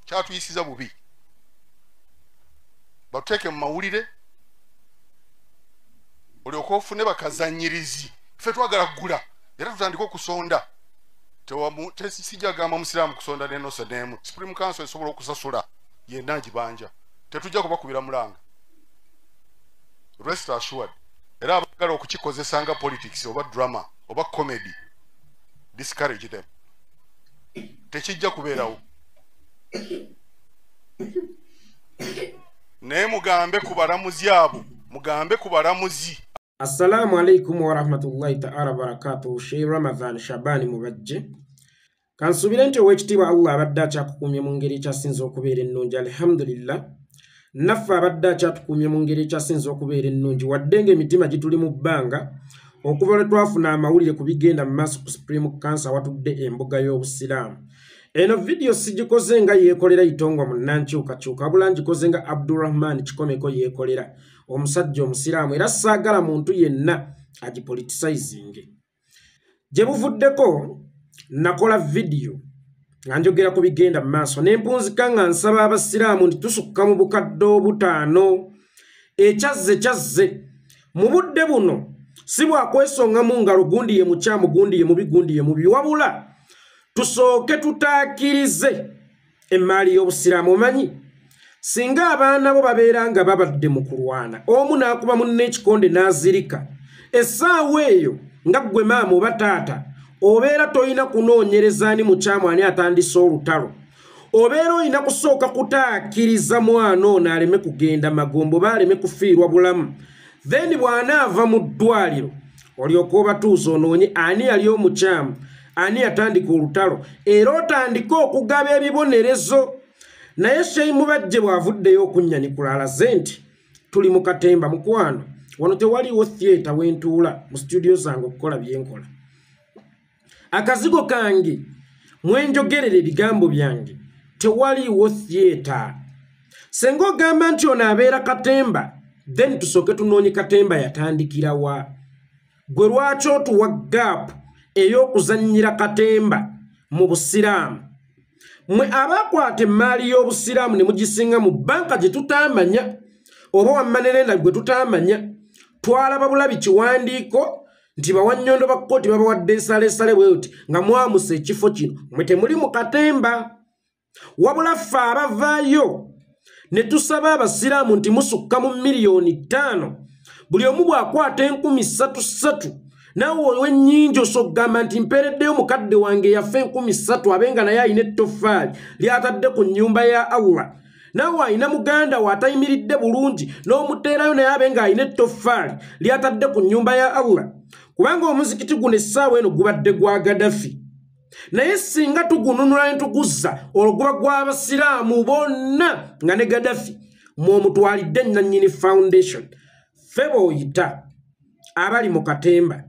kyatuyisiza bubi bateke mu mawulire olyoka ofune bakazanyirizi ffe twagala kugula era tutandika okusonda tesijja gamba musiraamu kusonda nenosa nemu Supreme Council esobola okusasula yenna gibanja tetujja kubakubira mulanga rest assured era abagala okukikozesanga politics oba drama oba comedy discourage them tekijja kubeerawo naye mugambe ku balamuzi abo mugambe ku balamuzi. Assalamu alaikum wa rahmatullahi ta'ala barakatuh. Sheikh Ramadan Shabani Mubajje kansubira nti owekitiibwa Allah abadde akyakukumye mu ngeri ekyasinza okubeera ennungi alhamdulillah naffe abadde akyatukumye mu ngeri ekyasinza okubeera ennungi wadde ng'emitima gituli mu bbanga okuva lwe twafuna amawulire ku bigenda mu maaso ku Supreme Council awatudde embuga y'obusiraamu. Eno video sigikoze nga yeekolera Itongo mu Nankyukakyuka wabula ngikoze nga Abdurrahman Kikomeko yeekolera omusajja omusiraamu era saagala muntu yenna agipoliticizing. Gye buvuddeko nakola video nga njogera ku bigenda mu maaso n'empunzika nga nsaba abasiraamu nti tusukka mu bukadde obutaano ekyazze mu budde buno si bwakwesongamu ngalo gundi ye mukyamu gundi ye mubi gundi ye mubi wabula tusooke tutaakirize emmaali y'obusiraamu. Omanyi singa abaana bo babeera nga babadde mu kulwana omu n'akuba munne ekikonde n'azirika essaawa eyo nga ggwe maama oba taata obeera toyina kunoonyereza ani mukyamu ani atandise olutalo obeera oyina kusooka kutaakiriza mwana ono aleme kugenda magombo oba aleme kufiirwa bulamu then bw'anaava mu ddwaliro olyoka obatuuza onoonye ani yali omukyamu ani yatandika olutalo era otandika okugaba ebibonerezo. Naye Sheikh Mubajje bw'avuddeyo okunnyanikulala alaze nti tuli mu katemba mukwano wano tewaliwo theatre wentuula mu studio zange okukola byenkola akazigo kange mwenjogerera ebigambo byange tewaliwo theatre. Senga ogamba nti ono abeera katemba then tusooke tunoonye katemba yatandikirawa gwe lwaki otuwa gap ey'okuzannyira katemba mu busiraamu mwe abakwata emmaali y'obusiraamu ne mugisinga mu banka gye tutaamanya oba wammanerenda gwe tutaamanya twalaba bulabi kiwandiiko nti bawannyondo ba kkooti babawadde ensaleesale bweuti nga mwamusa ekifo kino mwe temuli mu katemba wabula ffe abavaayo ne tusaba abasiraamu nti musukka mu miliyoni 5 buli omu bw'akwata 3,300 naawe owennyingi osogamba nti mpeereddeyo mukadde wange yafe 3,000 abenga naye alina ettoffaali lyatadde ku nnyumba ya Allah naawe alina muganda we atayimiridde bulungi n'omuteerayo naye abenga alina ettoffaali lyatadde ku nnyumba ya Allah kubanga omuzikiti guno essaawa eno gubadde gwa Gaddafi naye singa tugununula ne tuguzza olwo gw'abasiraamu bonna nga ne Gaddafi mw'omutwalidde Nannyini Foundation ffe b'oyita abali mu katemba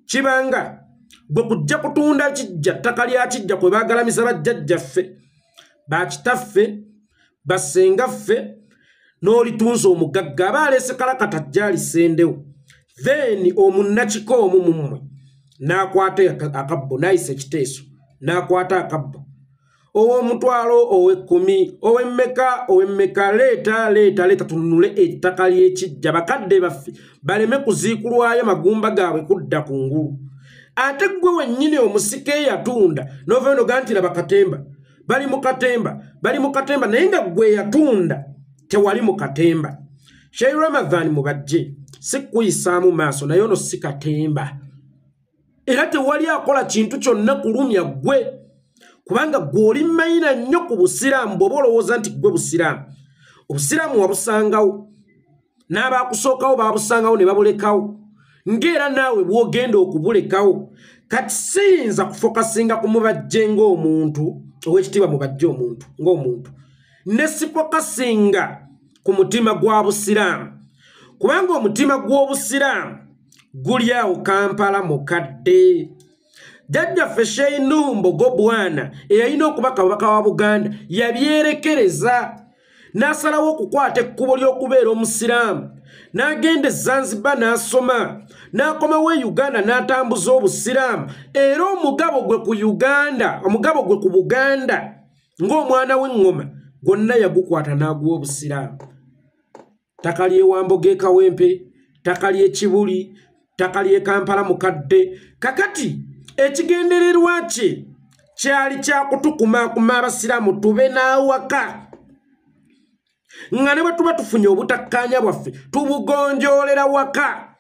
kibanga gwe kujja kutunda kijja ttaka lya kijja kwe baagalamiza bajjajjaffe bakitaffe basengaffe n'olitunza omugagga aba aleese kalakata jjalisendewo then omunnakikoomu mummwe n'akwata akabbo n'ayisa ekiteeso n'akwata akabbo ow'omutwalo ow'ekkumi ow'emmeka leeta tununule ettaka ly'ekijja bakadde baffe baleme kuziikulwayo magumba gaabwe kudda ku ngulu ate ggwe wennyini omusika eyatunda n'ovayo nogantira bakatemba bali mu katemba naye nga ggwe yatunda tewali mu katemba. Sheikh Ramadan Mubajje si kuyisaamu maaso naye ono si katemba era tewali akola kintu kyonna kulumya ggwe kubanga gw'oli mayina nnyo ku busiraamu bw'oba olowooza nti ggwe busiraamu obusiraamu wabusangawo n'abaakusookawo baabusangawo ne babulekawo ng'era naawe bw'ogenda okubulekawo kati siyinza kufokasinga ku Mubajje ng'omuntu ow'ekitiibwa Mubajje ng'omuntu ne sifokasinga ku mutima gwa busiraamu kubanga omutima gw'obusiraamu guli awo Kampala mukadde. Jjajjaffe Sheikh Mbogo bwana eyalina okuba kabaka wa Buganda yabyerekereza n'asalawo okukwata ekkubo ly'okubeera omusiraamu n'agenda Zanzibar n'asoma n'akomawo e Uganda n'atambuza obusiraamu era omugabo gwe ku Buganda ng'omwana w'eŋŋoma gwonna yagukwata n'aguwa obusiraamu. Ttaka ly'e Wamboge Kawempe, ttaka ly'e Kibuli, ttaka ly'e Kampala Mukadde. Kakati ekigendererwa kye kyali kyakutukumaakuma abasiraamu tube n'awaka. Nga ne bwe tuba tufunye obutakkaanya bwaffe tubugonjoolera waka.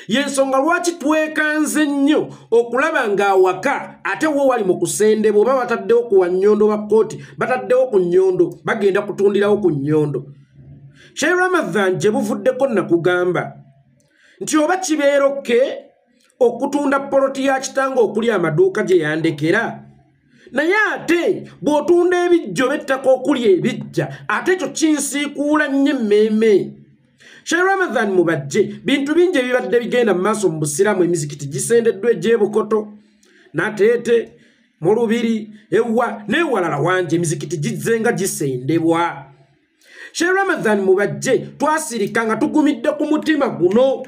Yensonga lwaki twekanze nnyo okulaba ng'awaka ate wo wali mu kusendebwa oba bataddewo ku wannyondo ba kkooti bataddewo ku nnyondo bagenda kutundirawo ku nnyondo. Sheikh Ramadhan gye buvuddeko nakugamba nti oba kibeera okke okutunda poloti ya kitango okuli amaduuka gye yandekera, naye ate bw'otunda ebijjo b'ettaka okuli ebijja ate ekyo kinsiikuula nnyo emmeeme. Sheikh Ramadhan Mubajje bintu bingi ebibadde bigenda mu maaso mu busiraamu, emizikiti gisendeddwa egy'ebukoto nateete mu lubiri ewa n'ewalala wangi emizikiti gizzenga gisendebwa. Sheikh Ramadhan Mubajje twasirika nga tugumidde ku mutima guno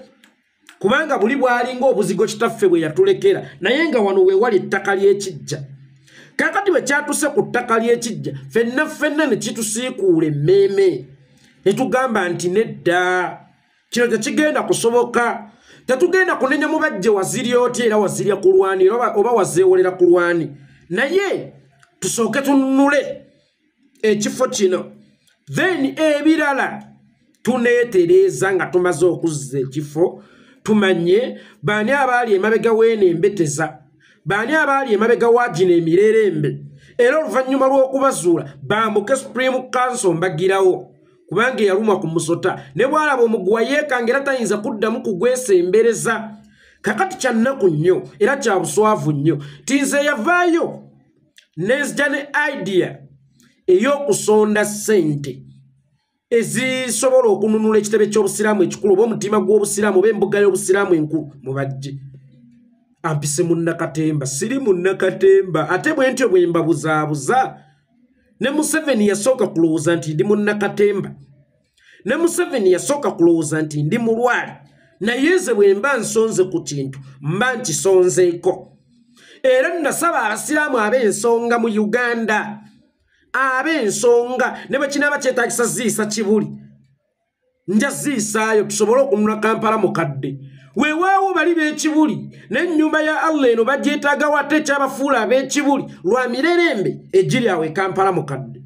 kubanga buli bwalinga obuzigo kitaffe bwe yatulekera, naye nga wano we wali ettaka ly'ekijja. Kakati bwe kyatuse ku ttaka ly'ekijja ffenna ne kitusiikuula emmeeme ne tugamba nti nedda kino tekigenda kusoboka. Tetugenda kunenya Mubajje wazirya oti era wazirya ku lwani oba wazeewolera ku lwani, naye tusooke tununule ekifo kino then ebirala tuneetereeza nga tumaze okuzza ekifo tumanye baani abaali emabega w'eno embeteza, baani abaali emabega wa gino emirerembe, era oluvannyuma lw'okubazuula bambuke Supreme Council mbagirawo kubanga eyalumwa ku musota ne bw'alaba omuguwa yeekanga era tayinza kuddamu kugwesembereza. Kakati kya nnaku nnyo era kya buswavu nnyo tinze yavaayo nezija ne idea ey'okusonda ssente ezisobola okununula ekitebe ky'obusiraamu ekikulu oba omutima gw'obusiraamu oba embuga y'obusiraamu enkulu. Mubajje ampise munnakatemba, siri munnakatemba ate bwe ntyo bwe mbabuzaabuza. Ne Museveni yasooka kulowooza nti ndi munnakatemba, ne Museveni yasooka kulowooza nti ndi mulwale, naye nze bwe mba nsonze ku kintu mba nkisonzeeko. Era nasaba abasiraamu ab'ensonga mu Uganda, ab'ensonga ne bwe kinaaba kyetaagisa ziisa Kibuli nja ziisaayo tusobole okununula Kampala Mukadde. Weewaawo bali b'Ekibuli n'ennyumba ya Allah eno bagyetaagawo ate ekyabafuula ab'Ekibuli lwa mirerembe egiri awo e Kampala Mukadde.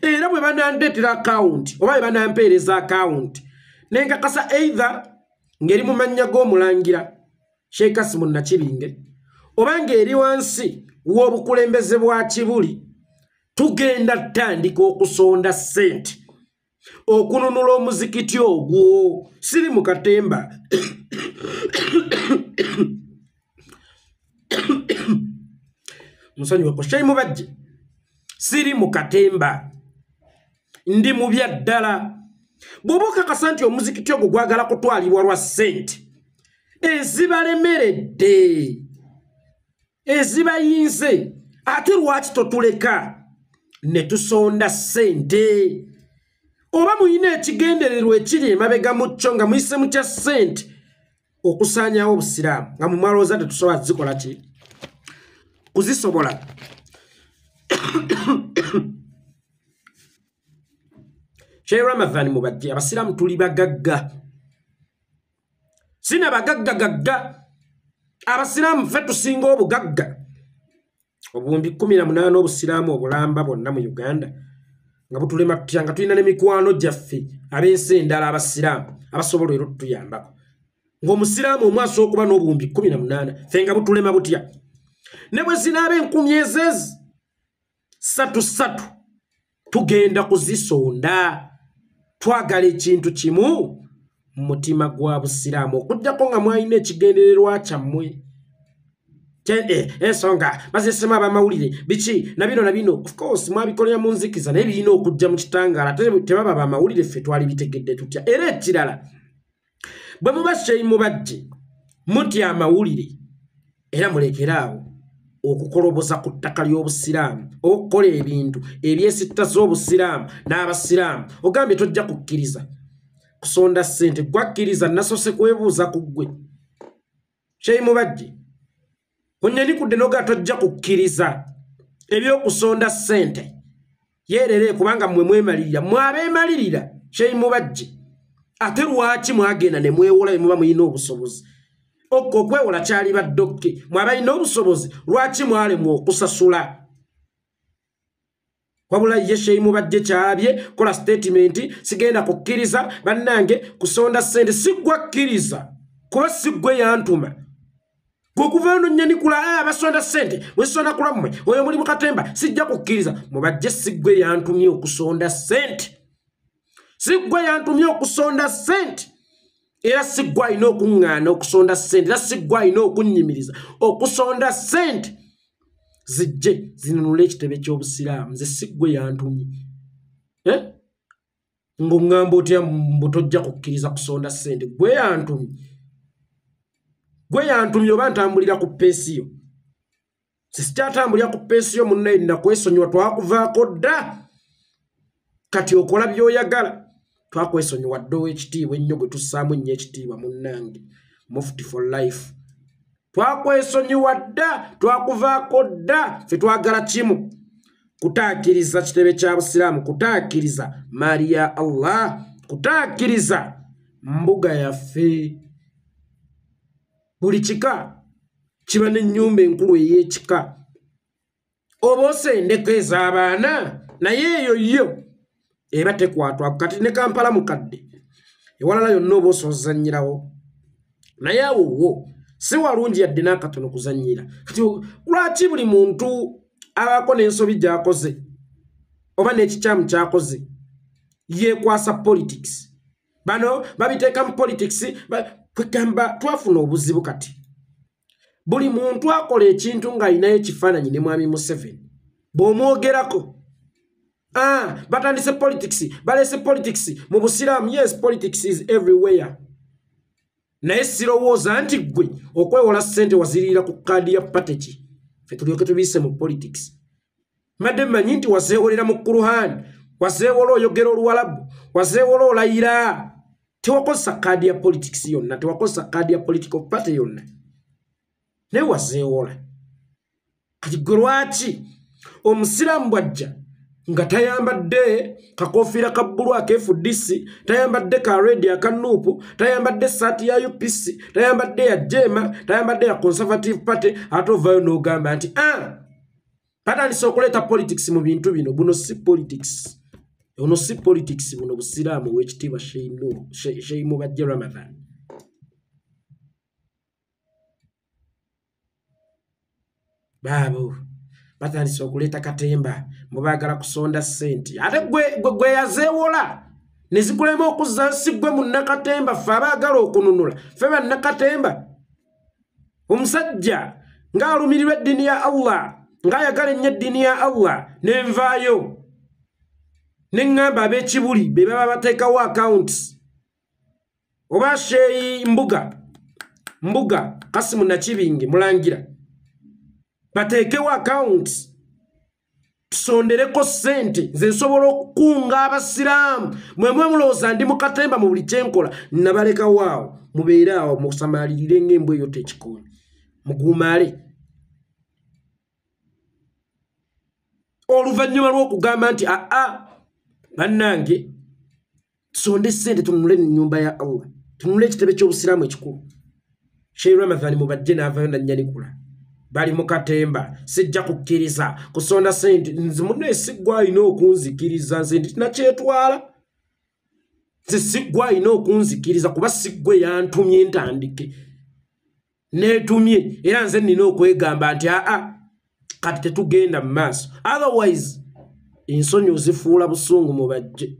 Era bwe banandeetera akawunti oba bwe banampeereza akawunti nenkakasa either ng'eri mu mannya g'omulangira Sheikh Nakibinge oba ng'eri wansi w'obukulembeze bwa Kibuli, tugenda tandika okusonda ssente okununula omuzikiti ogwo. Siri mu katemba musonyiweko Sheikh Mubajje, siri mu katemba ndi mu bya ddala. Bw'oba okakasa nti omuzikiti ogwo gwagala kutwalibwa lwa ssente ezibalemeredde ezibayinze, ate lwaki totuleka ne tusonda ssente? Oba muyina ekigendererwa ekiri emabega mu kyo nga muyise mu kya ssente okusaanyawo obusiraamu nga mu mwalowooza tetusobola zikola ki kuzisobola. Sheikh Ramadhan Mubajje abasiraamu tuli bagagga, sina bagagga. Abasiraamu ffe tusinga obugagga. Obuwumbi 18 obusiraamu obulamba bonna mu Uganda nga butulema tutya nga tulina n'emikwano gyaffe ab'ensi endala abasiraamu abasobola era tutuyambako, ng'omusiraamu omwe asobola okuba n'obuwumbi 18 ffe nga butulema butya. Ne bwe zinaaba 10,000 3 tugenda kuzisonda. Twagala ekintu kimu mu mutima gwa busiraamu okugyako nga mwalina ekigendererwa kyammwe. Ensonga bazisema abamawulire biki na bino of course mwabikolera mu nzikiza naye birina okujja mu kitangaala tebaba bamawulire ffe twali bitegedde tutya. Era ekirala bwe muba Sheikh Mubajje mutya amawulire era mulekeraawo okukoloboza ku ttaka ly'obusiraamu okukola ebintu ebyesittaza obusiraamu n'abasiraamu. Ogambye tojja kukkiriza kusonda ssente, gwakkiriza nasose kwebuuza ku ggwe Sheikh Mubajje onyanikudde noga tojja kukkiriza ebyokusonda ssente yerere kubanga mmwe mwemalirira mwabemalirira Sheikh Mubajje ate lwaki mwagenda ne mwewola muba muyina obusobozi okko kwewola kyali baddokke mwabayina obusobozi lwaki mwale mu okusasula wabula ye Sheikh Mubajje kyabye kola statement sigenda kukkiriza bannange kusonda sente sigwakkiriza kuba sigwe yantuma Gokuvano nyani kula abasonda sente wesona kula mmwe oyo muri mukatemba sijja kukkiriza Mubajje sigwe yantumye okusonda sente sigwe yantumye okusonda sente era sigwa ino okungana okusonda sente era sigwa ino okunyimiriza okusonda sente zijje zinunule ekitebe ky'obusiraamu ze sigwe yantumye ng'oŋŋamba otya mbutojja kukkiriza kusonda sente gwe yantumye gwe yantumye oba ntambulira ku peesiyo sikyatambulira ku peesiyo munnaye nakwesonyiwa twakuvaako dda kati okola by'oyagala twakwesonyiwa dda ow'ekitiibwa ennyo gwe tussaamu ennyo ekitiibwa munnange Mufti for life twakwesonyiwa dda twakuvaako dda ffe twagala kimu kutaakiriza kitebe kya busiraamu kutaakiriza maali ya Allah kutaakiriza mbuga yaffe buli kika kiba n'ennyumba enkulu ey'ekika oba osendeko ez'abaana naye eyo yo eba tekwatwa kati ne Kampala mukadde ewalala yonna oba osozannyirawo naye awowo si walungi yadde n'akatono kuzannyira kati lwaki buli muntu abako n'ensobi gy'akoze oba n'ekikyamu ky'akoze yeekwasa politics bano babiteeka mu politics kwegamba twafuna obuzibu kati buli muntu akola ekintu ng'alinayo ekifaananyi ne mwami Museveni bw'omwogerako batandise politics balese politics mu busiraamu yes politics is everywhere naye sirowooza nti gwe okwewola ssente waziriira ku kaadi ya pateki ffe tulyoke tubiise mu politics madde mmanyi nti wazeewolera mu Quran wazeewola oyogera Oluwalabu wazeewola olayira tewakozesa kaadi ya politics yonna tewakozesa kaadi ya political party yonna naye wazeewola kati gwe lwaki omusiraamu bwajja nga tayambadde kakofiira ka bbulu aka FDC tayambadde ka red aka nuupu tayambadde saati ya UPC tayambadde ya Jema tayambadde ya Conservative Party ate ovaayo n'ogamba nti patandise okuleeta politics mu bintu bino buno si politics ono si politics buno busiraamu w'ekitiibwa Sheikh Mubajje Ramadan baabo batandise okuleeta katemba mubaagala kusonda ssente ate gwe yazeewola ne zikulema okuzza nsigwe mu Nakatemba ffe abaagala okununula ffe bannakatemba omusajja ng'alumirirwa eddiini ya Allah ng'ayagala ennyo eddiini ya Allah n'envaayo ne ŋŋamba ab'ekibuli be baba bateekawo accounts oba Sheikh mbuga Kasimu Nakibinge mulangira bateekewo accounts tusondereko ssente nze nsobola okukunga abasiraamu mwemwe mulowooza ndi mukatemba mu buli kyenkola nabalekawo awo mubeere awo musamalirire ng'embwa eyo tekikooni mugumaale oluvannyuma lw'okugamba nti bannange tusonde ssente tununule ennyumba ya Allah tununule ekitebe ky'obusiraamu ekikulu Sheikh Ramadan Mubajje n'avaayo nanyanikula bali mukatemba sijja kukkiriza kusonda sente nze munne sigwa ino okunzikiriza nze nakyetwala nze sigwa ino okunzikiriza kuba sigwe yantumye ntandike netumye era nze nina okwegamba nti kati tetugenda mu maaso otherwise ensonyi ozifuula busungu Mubajje